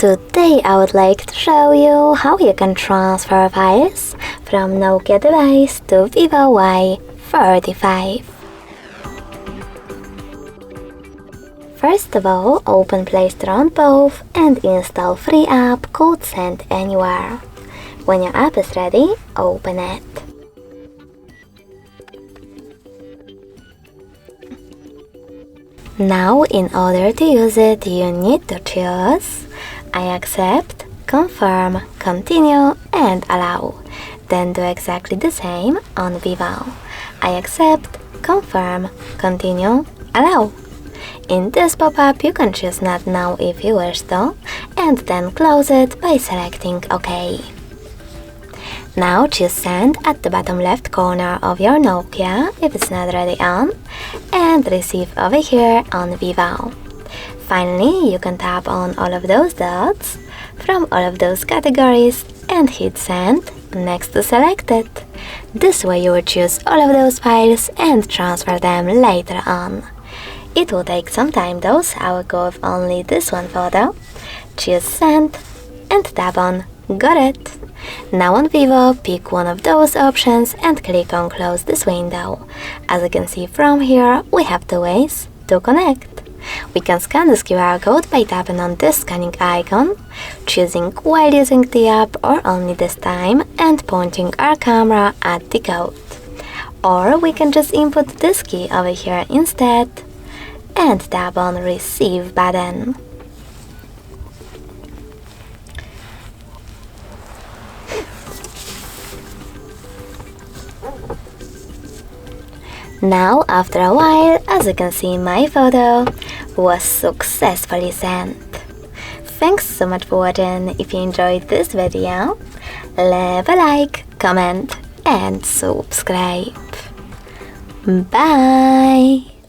Today I would like to show you how you can transfer files from Nokia device to VIVO Y35. First of all, open Play Store on both and install free app called Send Anywhere. When your app is ready, open it. Now, in order to use it, you need to choose I accept, confirm, continue and allow. Then do exactly the same on VIVO. I accept, confirm, continue, allow. In this pop-up you can choose not now if you wish to, and then close it by selecting OK. Now choose Send at the bottom left corner of your Nokia if it's not already on, and Receive over here on VIVO. Finally, you can tap on all of those dots from all of those categories and hit Send next to Selected. This way you will choose all of those files and transfer them later on. It will take some time though, so I will go with only this one photo. Choose Send and tap on Got it. Now on VIVO, pick one of those options and click on Close this window. As you can see from here, we have two ways to connect. We can scan this QR code by tapping on this scanning icon, choosing while using the app or only this time, and pointing our camera at the code. Or we can just input this key over here instead and tap on Receive button. Now, after a while, as you can see, my photo was successfully sent. Thanks so much for watching. If you enjoyed this video, leave a like, comment and subscribe. Bye!